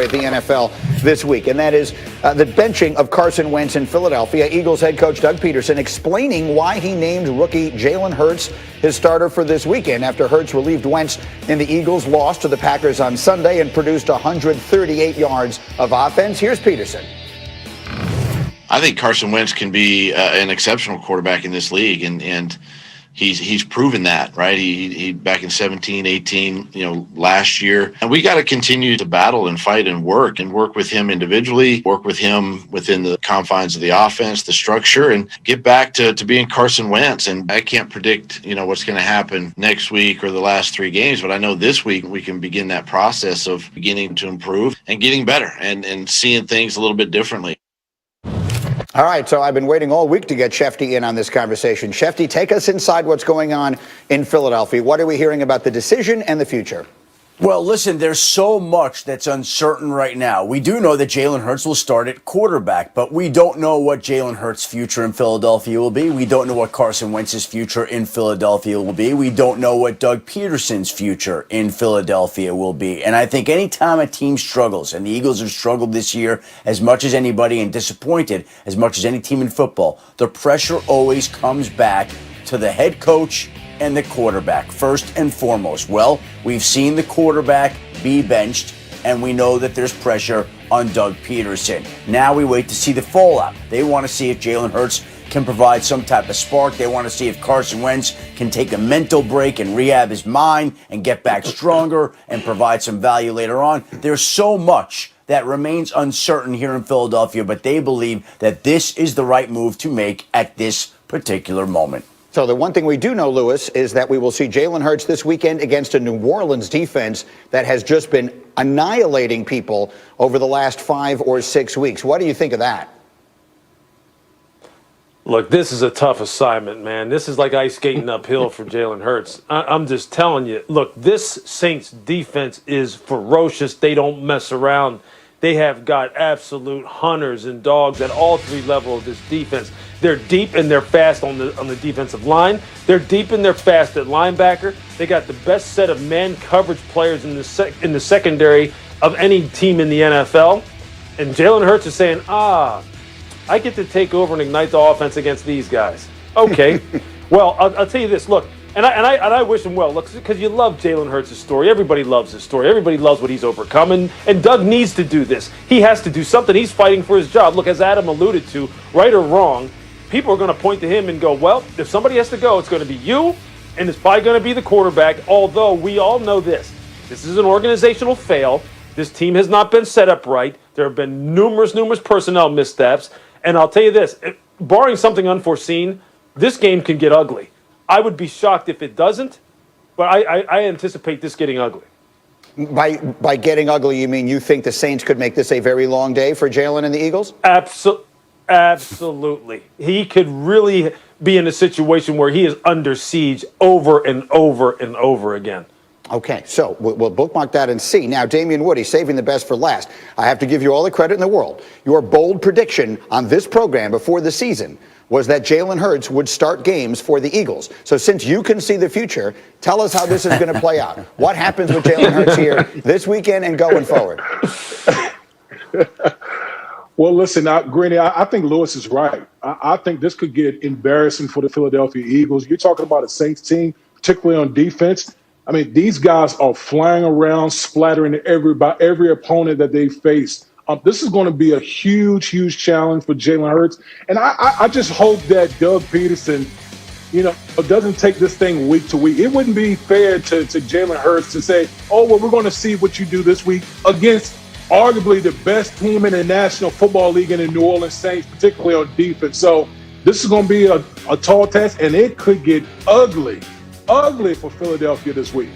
story at the NFL this week, and that is the benching of Carson Wentz in Philadelphia. Eagles head coach Doug Peterson explaining why he named rookie Jalen Hurts his starter for this weekend after Hurts relieved Wentz in the Eagles' loss to the Packers on Sunday and produced 138 yards of offense. Here's Peterson. I think Carson Wentz can be an exceptional quarterback in this league, and he's proven that, right? He back in 17, 18, last year. And we got to continue to battle and fight and work with him individually, work with him within the confines of the offense, the structure, and get back to being Carson Wentz. And I can't predict, what's going to happen next week or the last 3 games, but I know this week we can begin that process of beginning to improve and getting better and seeing things a little bit differently. All right, so I've been waiting all week to get Schefty in on this conversation. Schefty, take us inside what's going on in Philadelphia. What are we hearing about the decision and the future? Well, listen, there's so much that's uncertain right now. We do know that Jalen Hurts will start at quarterback, but we don't know what Jalen Hurts' future in Philadelphia will be. We don't know what Carson Wentz's future in Philadelphia will be. We don't know what Doug Peterson's future in Philadelphia will be. And I think anytime a team struggles, and the Eagles have struggled this year as much as anybody and disappointed as much as any team in football, the pressure always comes back to the head coach and the quarterback, first and foremost. Well, we've seen the quarterback be benched, and we know that there's pressure on Doug Peterson. Now we wait to see the fallout. They want to see if Jalen Hurts can provide some type of spark. They want to see if Carson Wentz can take a mental break and rehab his mind and get back stronger and provide some value later on. There's so much that remains uncertain here in Philadelphia, but they believe that this is the right move to make at this particular moment. So the one thing we do know, Lewis, is that we will see Jalen Hurts this weekend against a New Orleans defense that has just been annihilating people over the last 5 or 6 weeks. What do you think of that? Look, this is a tough assignment, man. This is like ice skating uphill for Jalen Hurts. I'm just telling you. Look, this Saints defense is ferocious. They don't mess around. They have got absolute hunters and dogs at all 3 levels of this defense. They're deep and they're fast on the defensive line. They're deep and they're fast at linebacker. They got the best set of man coverage players in the secondary of any team in the NFL. And Jalen Hurts is saying, I get to take over and ignite the offense against these guys. Okay. Well, I'll tell you this. Look, and I wish him well. Look, because you love Jalen Hurts' story. Everybody loves his story. Everybody loves what he's overcome. And Doug needs to do this. He has to do something. He's fighting for his job. Look, as Adam alluded to, right or wrong, people are going to point to him and go, well, if somebody has to go, it's going to be you, and it's probably going to be the quarterback, although we all know this. This is an organizational fail. This team has not been set up right. There have been numerous personnel missteps. And I'll tell you this, barring something unforeseen, this game can get ugly. I would be shocked if it doesn't, but I anticipate this getting ugly. By getting ugly, you mean you think the Saints could make this a very long day for Jalen and the Eagles? Absolutely. He could really be in a situation where he is under siege over and over and over again. Okay, so we'll bookmark that and see. Now, Damian Woody, saving the best for last. I have to give you all the credit in the world. Your bold prediction on this program before the season was that Jalen Hurts would start games for the Eagles. So since you can see the future, tell us how this is going to play out. What happens with Jalen Hurts here this weekend and going forward? Well, listen, Greeny, I think Lewis is right. I think this could get embarrassing for the Philadelphia Eagles. You're talking about a Saints team, particularly on defense. I mean, these guys are flying around, splattering every opponent that they face. This is going to be a huge challenge for Jalen Hurts. And I just hope that Doug Peterson, doesn't take this thing week to week. It wouldn't be fair to Jalen Hurts to say, oh, well, we're going to see what you do this week against arguably the best team in the National Football League in the New Orleans Saints, particularly on defense. So this is going to be a tall test, and it could get ugly for Philadelphia this week.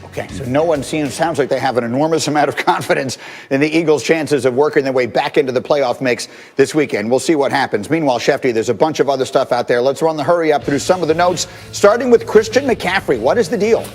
Okay, so no one sounds like they have an enormous amount of confidence in the Eagles' chances of working their way back into the playoff mix this weekend. We'll see what happens. Meanwhile, Schefter, there's a bunch of other stuff out there. Let's run the hurry up through some of the notes, starting with Christian McCaffrey. What is the deal?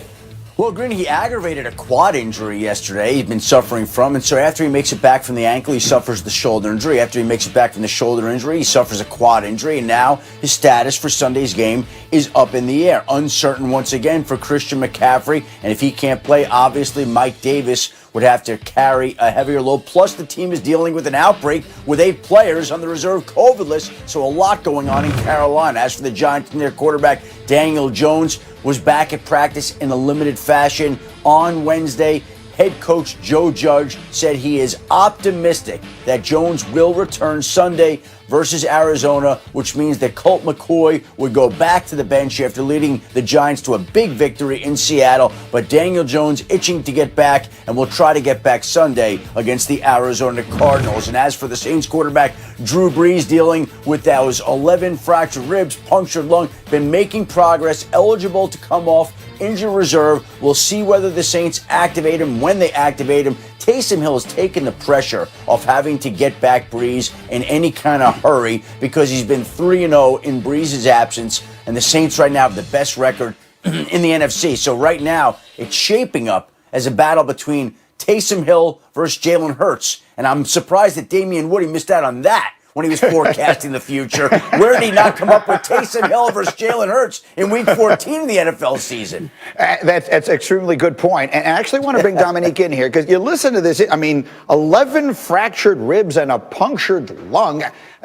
Well, Green, he aggravated a quad injury yesterday he'd been suffering from, and so after he makes it back from the ankle, he suffers the shoulder injury. After he makes it back from the shoulder injury, he suffers a quad injury, and now his status for Sunday's game is up in the air. Uncertain once again for Christian McCaffrey, and if he can't play, obviously Mike Davis would have to carry a heavier load. Plus, the team is dealing with an outbreak with 8 players on the reserve COVID list, so a lot going on in Carolina. As for the Giants and their quarterback, Daniel Jones was back at practice in a limited fashion on Wednesday. Head coach Joe Judge said he is optimistic that Jones will return Sunday versus Arizona, which means that Colt McCoy would go back to the bench after leading the Giants to a big victory in Seattle. But Daniel Jones itching to get back and will try to get back Sunday against the Arizona Cardinals. And as for the Saints quarterback, Drew Brees, dealing with those 11 fractured ribs, punctured lung, been making progress, eligible to come off injured reserve. We'll see whether the Saints activate him. When they activate him, Taysom Hill has taken the pressure off having to get back Brees in any kind of hurry because he's been 3-0 in Brees' absence, and the Saints right now have the best record in the NFC. So right now, it's shaping up as a battle between Taysom Hill versus Jalen Hurts, and I'm surprised that Damian Woody missed out on that when he was forecasting the future. Where did he not come up with Taysom Hill versus Jalen Hurts in Week 14 of the NFL season? That's an extremely good point. And I actually want to bring Dominique in here because you listen to this. I mean, 11 fractured ribs and a punctured lung.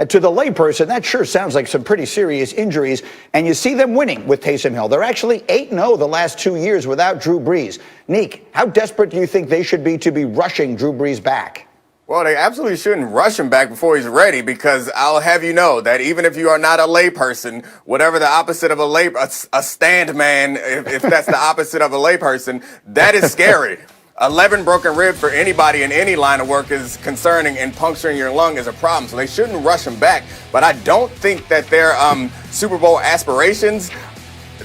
To the layperson, that sure sounds like some pretty serious injuries. And you see them winning with Taysom Hill. They're actually 8-0 the last 2 years without Drew Brees. Neek, how desperate do you think they should be to be rushing Drew Brees back? Well, they absolutely shouldn't rush him back before he's ready, because I'll have you know that even if you are not a layperson, whatever the opposite of a stand man, if that's the opposite of a layperson, that is scary. 11 broken ribs for anybody in any line of work is concerning, and puncturing your lung is a problem. So they shouldn't rush him back. But I don't think that their Super Bowl aspirations,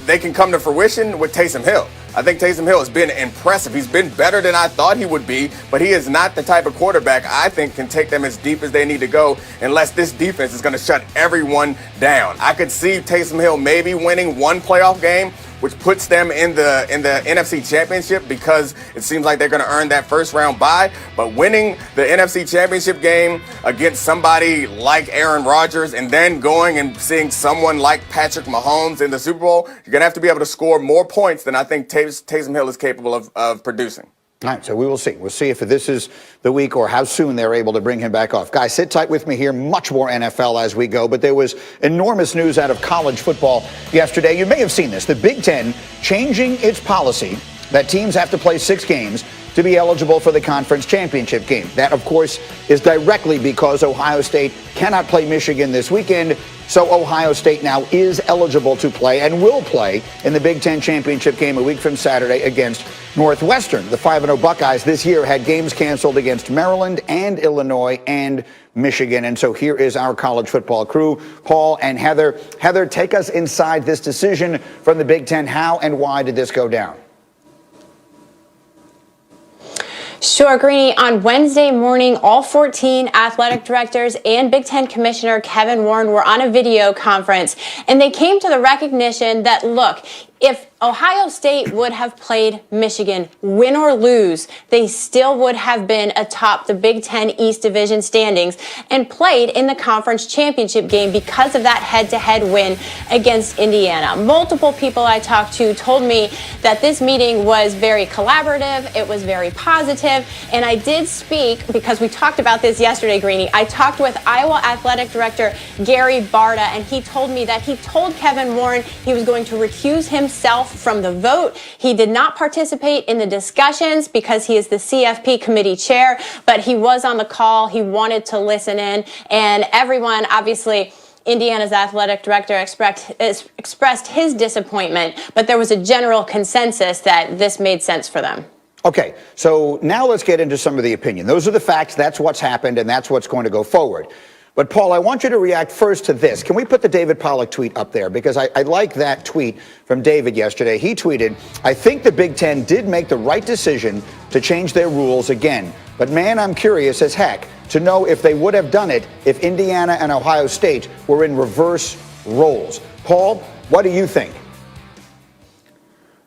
they can come to fruition with Taysom Hill. I think Taysom Hill has been impressive. He's been better than I thought he would be, but he is not the type of quarterback I think can take them as deep as they need to go unless this defense is going to shut everyone down. I could see Taysom Hill maybe winning one playoff game, which puts them in the NFC Championship, because it seems like they're going to earn that first round bye. But winning the NFC Championship game against somebody like Aaron Rodgers and then going and seeing someone like Patrick Mahomes in the Super Bowl, you're going to have to be able to score more points than I think Taysom Hill is capable of producing. All right, so we will see. We'll see if this is the week or how soon they're able to bring him back off. Guys, sit tight with me here. Much more NFL as we go, but there was enormous news out of college football yesterday. You may have seen this. The Big Ten changing its policy that teams have to play 6 games to be eligible for the conference championship game. That, of course, is directly because Ohio State cannot play Michigan this weekend. So Ohio State now is eligible to play and will play in the Big Ten championship game a week from Saturday against Northwestern. The 5-0 Buckeyes this year had games canceled against Maryland and Illinois and Michigan. And so here is our college football crew, Paul and Heather. Heather, take us inside this decision from the Big Ten. How and why did this go down? Sure, Greeny. On Wednesday morning, all 14 athletic directors and Big Ten Commissioner Kevin Warren were on a video conference, and they came to the recognition that, look, if Ohio State would have played Michigan, win or lose, they still would have been atop the Big Ten East Division standings and played in the conference championship game because of that head-to-head win against Indiana. Multiple people I talked to told me that this meeting was very collaborative, it was very positive, and I did speak, because we talked about this yesterday, Greeny, I talked with Iowa Athletic Director Gary Barta, and he told me that he told Kevin Warren he was going to recuse himself from the vote. He did not participate in the discussions because he is the CFP committee chair, but he was on the call. He wanted to listen in, and everyone, obviously, Indiana's athletic director expressed his disappointment, but there was a general consensus that this made sense for them. Okay, so now let's get into some of the opinion. Those are the facts. That's what's happened, and that's what's going to go forward. But, Paul, I want you to react first to this. Can we put the David Pollack tweet up there? Because I like that tweet from David yesterday. He tweeted, "I think the Big Ten did make the right decision to change their rules again. But, man, I'm curious as heck to know if they would have done it if Indiana and Ohio State were in reverse roles." Paul, what do you think?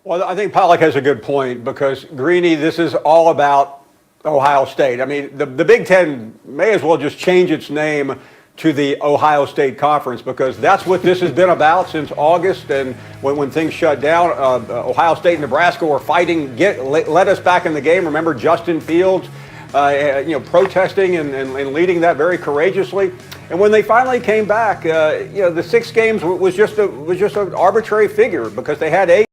Well, I think Pollack has a good point, because, Greeny, this is all about Ohio State. I mean, the Big Ten may as well just change its name to the Ohio State Conference, because that's what this has been about since August. And when things shut down, Ohio State and Nebraska were fighting, let us back in the game. Remember Justin Fields, protesting and leading that very courageously. And when they finally came back, the 6 games was just an arbitrary figure because they had 8.